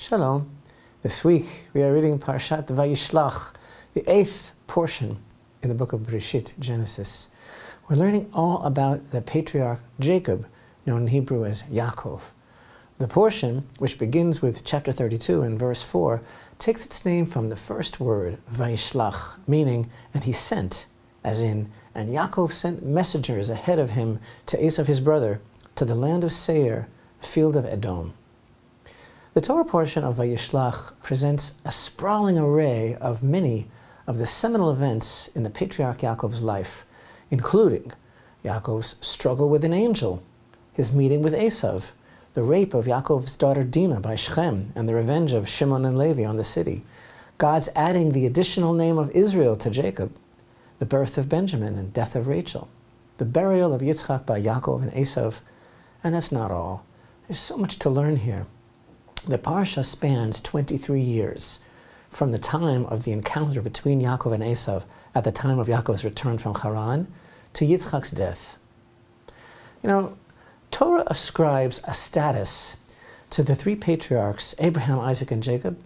Shalom. This week we are reading Parashat Vayishlach, the 8th portion in the book of Bereshit, Genesis. We're learning all about the patriarch Jacob, known in Hebrew as Yaakov. The portion, which begins with chapter 32 and verse 4, takes its name from the first word, Vayishlach, meaning, and he sent, as in, and Yaakov sent messengers ahead of him to Esau his brother, to the land of Seir, field of Edom. The Torah portion of Vayishlach presents a sprawling array of many of the seminal events in the patriarch Yaakov's life, including Yaakov's struggle with an angel, his meeting with Esau, the rape of Yaakov's daughter Dinah by Shechem, and the revenge of Shimon and Levi on the city, God's adding the additional name of Israel to Jacob, the birth of Benjamin and death of Rachel, the burial of Yitzchak by Yaakov and Esau, and that's not all. There's so much to learn here. The parsha spans 23 years, from the time of the encounter between Yaakov and Esau at the time of Yaakov's return from Haran to Yitzchak's death. You know, Torah ascribes a status to the three patriarchs, Abraham, Isaac, and Jacob,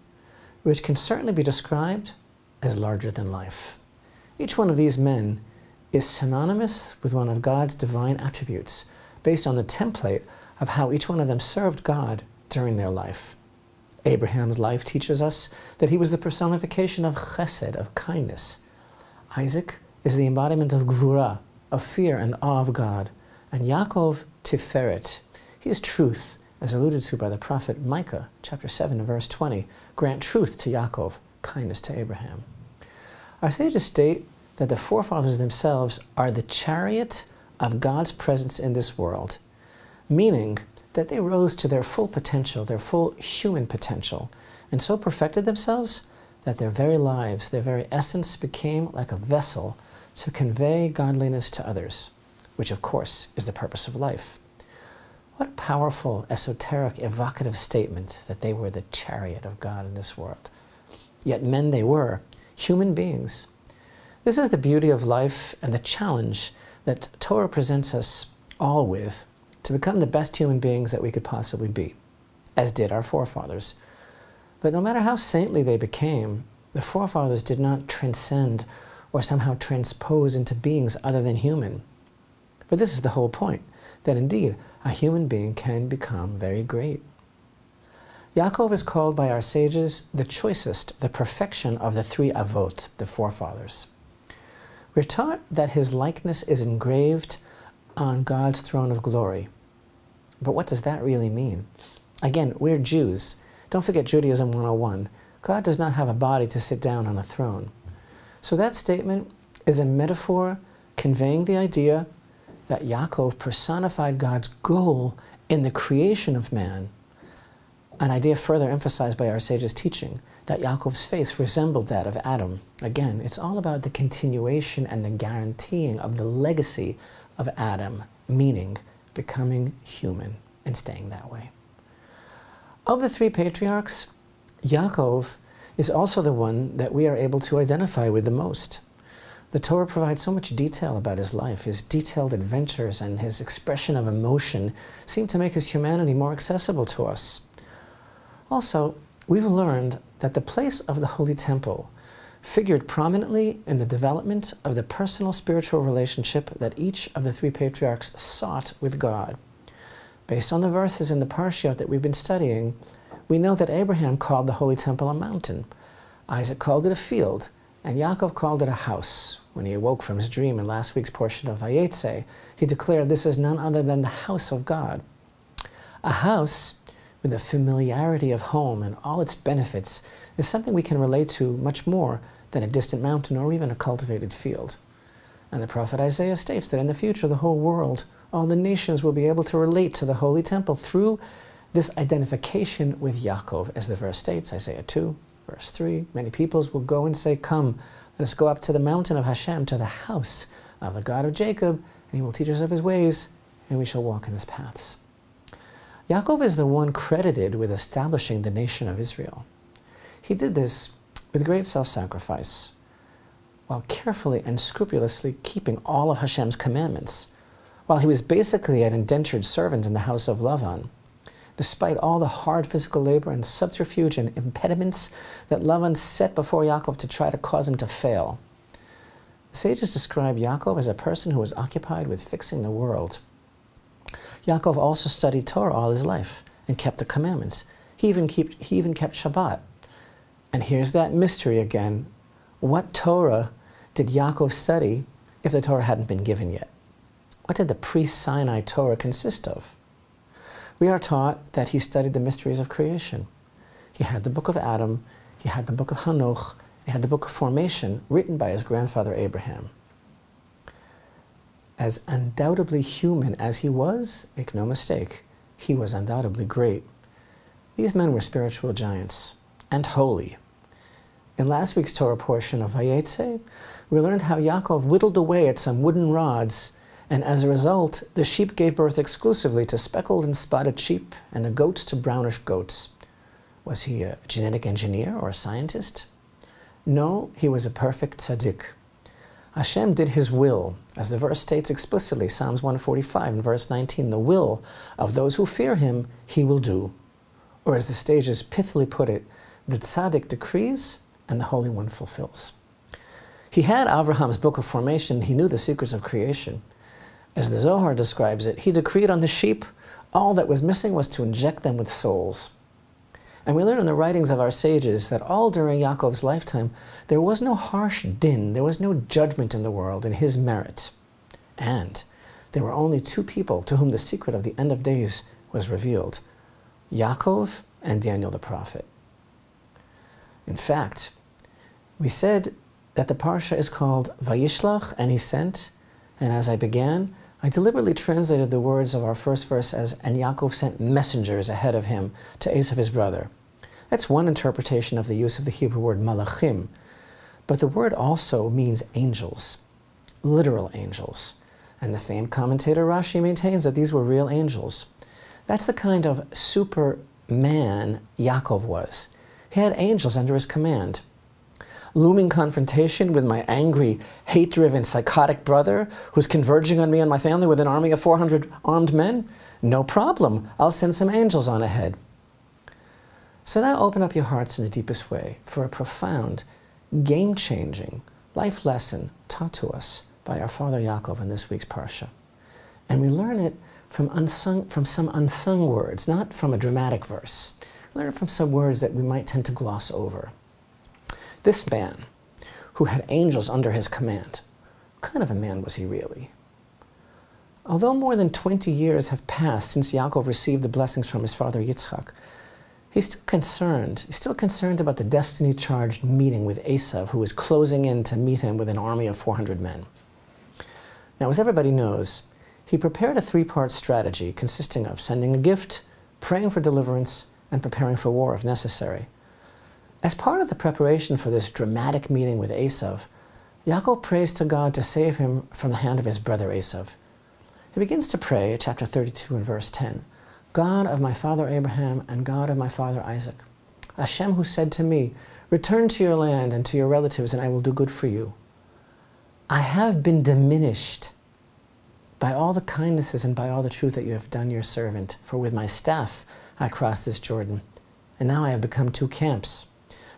which can certainly be described as larger than life. Each one of these men is synonymous with one of God's divine attributes, based on the template of how each one of them served God during their life. Abraham's life teaches us that he was the personification of chesed, of kindness. Isaac is the embodiment of gvura, of fear and awe of God. And Yaakov, tiferet. He is truth, as alluded to by the prophet Micah, chapter 7 and verse 20. Grant truth to Yaakov, kindness to Abraham. Our sages state that the forefathers themselves are the chariot of God's presence in this world, meaning that they rose to their full potential, their full human potential, and so perfected themselves that their very lives, their very essence became like a vessel to convey godliness to others, which of course is the purpose of life. What a powerful, esoteric, evocative statement that they were the chariot of God in this world. Yet men they were, human beings. This is the beauty of life and the challenge that Torah presents us all with, to become the best human beings that we could possibly be, as did our forefathers. But no matter how saintly they became, the forefathers did not transcend or somehow transpose into beings other than human. But this is the whole point, that indeed a human being can become very great. Yaakov is called by our sages the choicest, the perfection of the three avot, the forefathers. We're taught that his likeness is engraved on God's throne of glory. But what does that really mean? Again, we're Jews. Don't forget Judaism 101. God does not have a body to sit down on a throne. So that statement is a metaphor conveying the idea that Yaakov personified God's goal in the creation of man, an idea further emphasized by our sages' teaching, that Yaakov's face resembled that of Adam. Again, it's all about the continuation and the guaranteeing of the legacy of Adam, meaning becoming human and staying that way. Of the three patriarchs, Yaakov is also the one that we are able to identify with the most. The Torah provides so much detail about his life. His detailed adventures and his expression of emotion seem to make his humanity more accessible to us. Also, we've learned that the place of the Holy Temple figured prominently in the development of the personal spiritual relationship that each of the three patriarchs sought with God. Based on the verses in the Parashat that we've been studying, we know that Abraham called the Holy Temple a mountain, Isaac called it a field, and Yaakov called it a house. When he awoke from his dream in last week's portion of Vayeitzei, he declared this is none other than the house of God. A house with the familiarity of home and all its benefits is something we can relate to much more than a distant mountain or even a cultivated field. And the prophet Isaiah states that in the future the whole world, all the nations will be able to relate to the Holy Temple through this identification with Yaakov. As the verse states, Isaiah 2, verse 3, many peoples will go and say, come, let us go up to the mountain of Hashem, to the house of the God of Jacob, and he will teach us of his ways, and we shall walk in his paths. Yaakov is the one credited with establishing the nation of Israel. He did this with great self-sacrifice, while carefully and scrupulously keeping all of Hashem's commandments, while he was basically an indentured servant in the house of Lavan. despite all the hard physical labor and subterfuge and impediments that Lavan set before Yaakov to try to cause him to fail. The sages describe Yaakov as a person who was occupied with fixing the world. Yaakov also studied Torah all his life and kept the commandments. He even kept Shabbat. And here's that mystery again. What Torah did Yaakov study if the Torah hadn't been given yet? What did the pre-Sinai Torah consist of? We are taught that he studied the mysteries of creation. He had the book of Adam, he had the book of Hanoch, he had the book of formation written by his grandfather Abraham. As undoubtedly human as he was, make no mistake, he was undoubtedly great. These men were spiritual giants and holy. In last week's Torah portion of Vayeitzei, we learned how Yaakov whittled away at some wooden rods, and as a result, the sheep gave birth exclusively to speckled and spotted sheep, and the goats to brownish goats. Was he a genetic engineer or a scientist? No, he was a perfect tzaddik. Hashem did his will, as the verse states explicitly, Psalms 145 and verse 19, the will of those who fear him, he will do. Or as the sages pithily put it, the tzaddik decrees and the Holy One fulfills. He had Abraham's book of formation, he knew the secrets of creation. As the Zohar describes it, he decreed on the sheep, all that was missing was to inject them with souls. And we learn in the writings of our sages that all during Yaakov's lifetime, there was no harsh din, there was no judgment in the world in his merit. And there were only two people to whom the secret of the end of days was revealed, Yaakov and Daniel the prophet. In fact, we said that the parsha is called Vayishlach, and he sent, and as I began, I deliberately translated the words of our first verse as, and Yaakov sent messengers ahead of him to Esau his brother. That's one interpretation of the use of the Hebrew word malachim, but the word also means angels, literal angels. And the famed commentator Rashi maintains that these were real angels. That's the kind of superman Yaakov was. He had angels under his command. Looming confrontation with my angry, hate-driven, psychotic brother who's converging on me and my family with an army of 400 armed men? No problem. I'll send some angels on ahead. So now open up your hearts in the deepest way for a profound, game-changing life lesson taught to us by our father Yaakov in this week's parsha. And we learn it from some unsung words, not from a dramatic verse. We learn it from some words that we might tend to gloss over. This man, who had angels under his command, what kind of a man was he really? Although more than 20 years have passed since Yaakov received the blessings from his father Yitzchak, he's still concerned about the destiny-charged meeting with Esau, who was closing in to meet him with an army of 400 men. Now, as everybody knows, he prepared a three-part strategy consisting of sending a gift, praying for deliverance, and preparing for war if necessary. As part of the preparation for this dramatic meeting with Esau, Yaakov prays to God to save him from the hand of his brother Esau. He begins to pray at chapter 32 and verse 10, God of my father Abraham and God of my father Isaac, Hashem who said to me, return to your land and to your relatives and I will do good for you. I have been diminished by all the kindnesses and by all the truth that you have done your servant, for with my staff I crossed this Jordan, and now I have become two camps.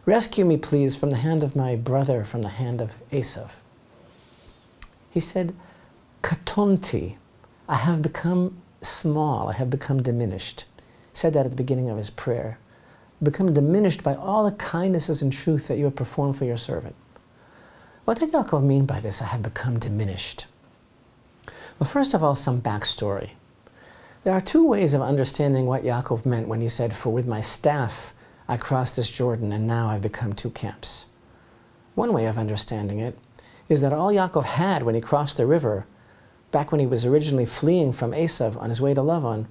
Rescue me, please, from the hand of my brother, from the hand of Esau. He said, Katonti, I have become small, I have become diminished. He said that at the beginning of his prayer. Become diminished by all the kindnesses and truth that you have performed for your servant. What did Yaakov mean by this, I have become diminished? Well, first of all, some backstory. There are two ways of understanding what Yaakov meant when he said, for with my staff I crossed this Jordan, and now I've become two camps. One way of understanding it is that all Yaakov had when he crossed the river, back when he was originally fleeing from Esau on his way to Lavan,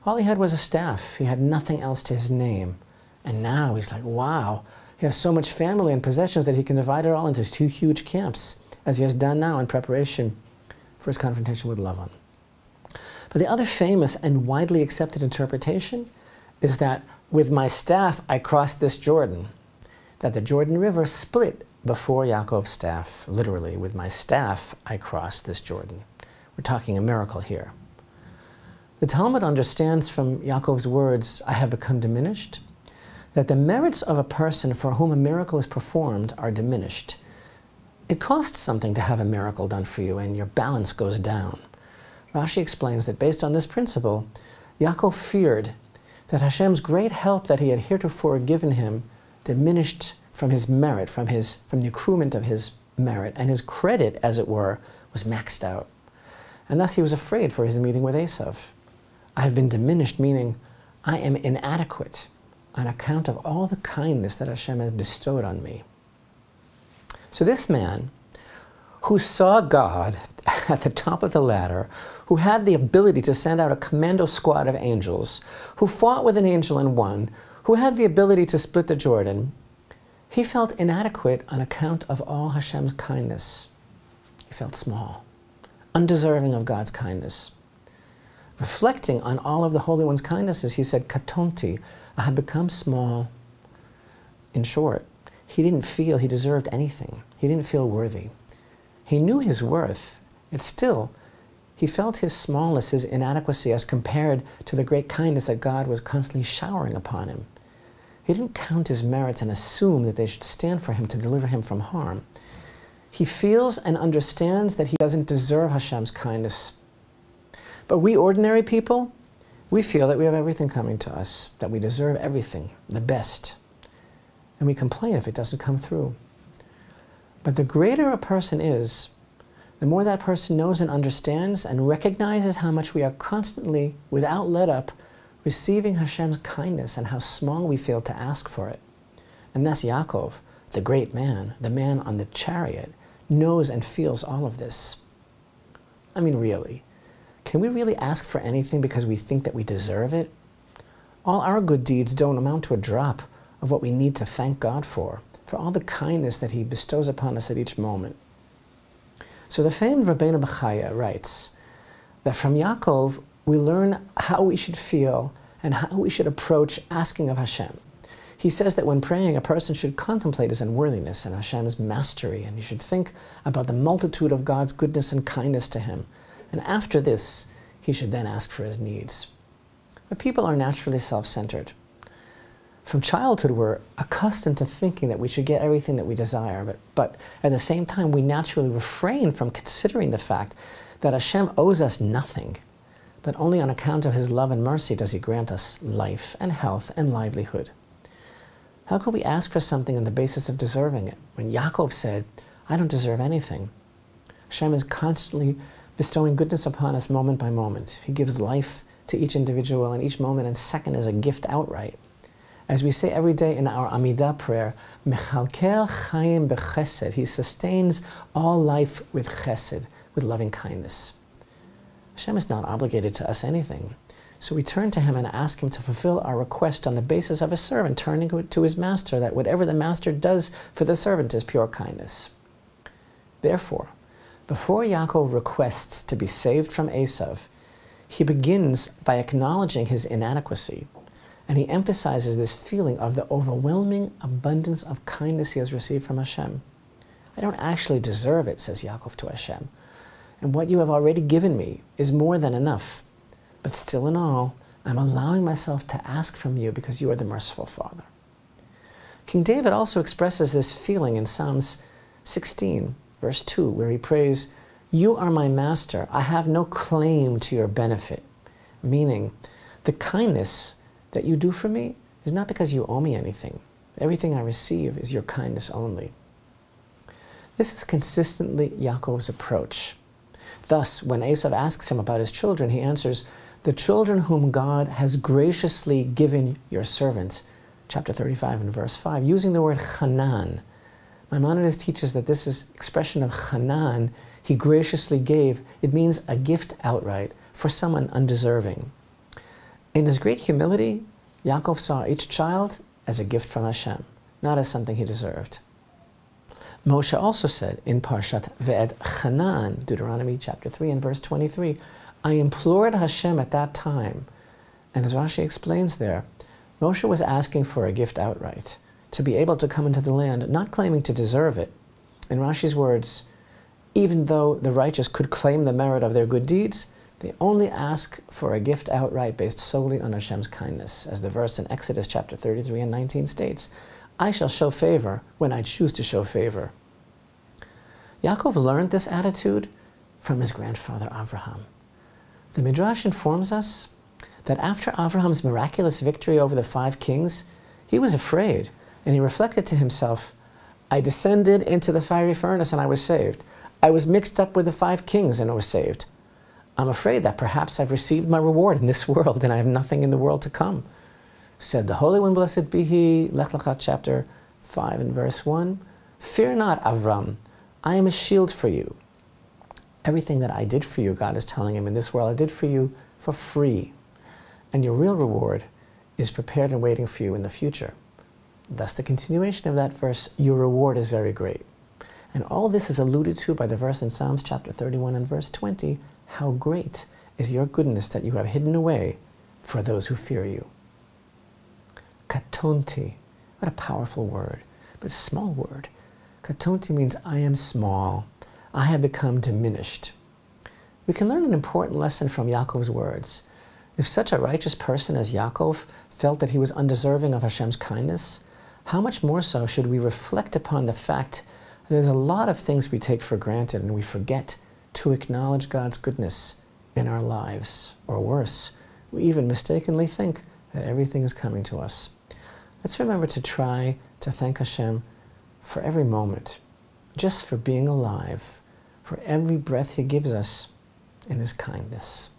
all he had was a staff. He had nothing else to his name. And now he's like, wow, he has so much family and possessions that he can divide it all into two huge camps, as he has done now in preparation for his confrontation with Lavan. But the other famous and widely accepted interpretation is that with my staff I crossed this Jordan, that the Jordan River split before Yaakov's staff. Literally, with my staff I crossed this Jordan. We're talking a miracle here. The Talmud understands from Yaakov's words, I have become diminished, that the merits of a person for whom a miracle is performed are diminished. It costs something to have a miracle done for you, and your balance goes down. Rashi explains that based on this principle, Yaakov feared that Hashem's great help that he had heretofore given him diminished from his merit, from the accruement of his merit, and his credit, as it were, was maxed out. And thus he was afraid for his meeting with Esau. I have been diminished, meaning I am inadequate on account of all the kindness that Hashem has bestowed on me. So this man, who saw God at the top of the ladder, who had the ability to send out a commando squad of angels, who fought with an angel and won, who had the ability to split the Jordan, he felt inadequate on account of all Hashem's kindness. He felt small, undeserving of God's kindness. Reflecting on all of the Holy One's kindnesses, he said, Katonti, I have become small. In short, he didn't feel he deserved anything. He didn't feel worthy. He knew his worth, yet still, he felt his smallness, his inadequacy, as compared to the great kindness that God was constantly showering upon him. He didn't count his merits and assume that they should stand for him to deliver him from harm. He feels and understands that he doesn't deserve Hashem's kindness. But we ordinary people, we feel that we have everything coming to us, that we deserve everything, the best. And we complain if it doesn't come through. But the greater a person is, the more that person knows and understands and recognizes how much we are constantly, without let-up, receiving Hashem's kindness and how small we feel to ask for it. And thus Yaakov, the great man, the man on the chariot, knows and feels all of this. I mean, really, can we really ask for anything because we think that we deserve it? All our good deeds don't amount to a drop of what we need to thank God for all the kindness that He bestows upon us at each moment. So the famed Rabbeinu Bechaya writes that from Yaakov we learn how we should feel and how we should approach asking of Hashem. He says that when praying, a person should contemplate his unworthiness and Hashem's mastery, and he should think about the multitude of God's goodness and kindness to him. And after this, he should then ask for his needs. But people are naturally self-centered. From childhood, we're accustomed to thinking that we should get everything that we desire, but at the same time, we naturally refrain from considering the fact that Hashem owes us nothing, but only on account of His love and mercy does He grant us life and health and livelihood. How could we ask for something on the basis of deserving it? When Yaakov said, I don't deserve anything. Hashem is constantly bestowing goodness upon us moment by moment. He gives life to each individual, and each moment and second is a gift outright. As we say every day in our Amidah prayer, Mechalkel Chaim b'chesed. He sustains all life with chesed, with loving kindness. Hashem is not obligated to us anything. So we turn to Him and ask Him to fulfill our request on the basis of a servant turning to his master, that whatever the master does for the servant is pure kindness. Therefore, before Yaakov requests to be saved from Esau, he begins by acknowledging his inadequacy, and he emphasizes this feeling of the overwhelming abundance of kindness he has received from Hashem. I don't actually deserve it, says Yaakov to Hashem, and what you have already given me is more than enough. But still in all, I'm allowing myself to ask from you because you are the merciful Father. King David also expresses this feeling in Psalms 16, verse 2, where he prays, You are my master, I have no claim to your benefit. Meaning, the kindness that you do for me is not because you owe me anything. Everything I receive is your kindness only. This is consistently Yaakov's approach. Thus, when Esau asks him about his children, he answers, the children whom God has graciously given your servants, chapter 35 and verse 5, using the word chanan. Maimonides teaches that this is expression of chanan, he graciously gave. It means a gift outright for someone undeserving. In his great humility, Yaakov saw each child as a gift from Hashem, not as something he deserved. Moshe also said in Parashat Vayeitzei, Deuteronomy chapter 3 and verse 23, I implored Hashem at that time, and as Rashi explains there, Moshe was asking for a gift outright, to be able to come into the land, not claiming to deserve it. In Rashi's words, even though the righteous could claim the merit of their good deeds, They only ask for a gift outright based solely on Hashem's kindness. As the verse in Exodus chapter 33 and 19 states, I shall show favor when I choose to show favor. Yaakov learned this attitude from his grandfather Avraham. The Midrash informs us that after Avraham's miraculous victory over the 5 kings, he was afraid, and he reflected to himself, I descended into the fiery furnace and I was saved. I was mixed up with the 5 kings and I was saved. I'm afraid that perhaps I've received my reward in this world and I have nothing in the world to come. Said the Holy One, blessed be He, Lech Lecha chapter 5 and verse 1, Fear not, Avram, I am a shield for you. Everything that I did for you, God is telling him, in this world I did for you for free. And your real reward is prepared and waiting for you in the future. Thus the continuation of that verse, your reward is very great. And all this is alluded to by the verse in Psalms chapter 31 and verse 20, how great is your goodness that you have hidden away for those who fear you. Katonti, what a powerful word, but it's a small word. Katonti means I am small. I have become diminished. We can learn an important lesson from Yaakov's words. If such a righteous person as Yaakov felt that he was undeserving of Hashem's kindness, how much more so should we reflect upon the fact that there's a lot of things we take for granted and we forget to acknowledge God's goodness in our lives. Or worse, we even mistakenly think that everything is coming to us. Let's remember to try to thank Hashem for every moment, just for being alive, for every breath He gives us in His kindness.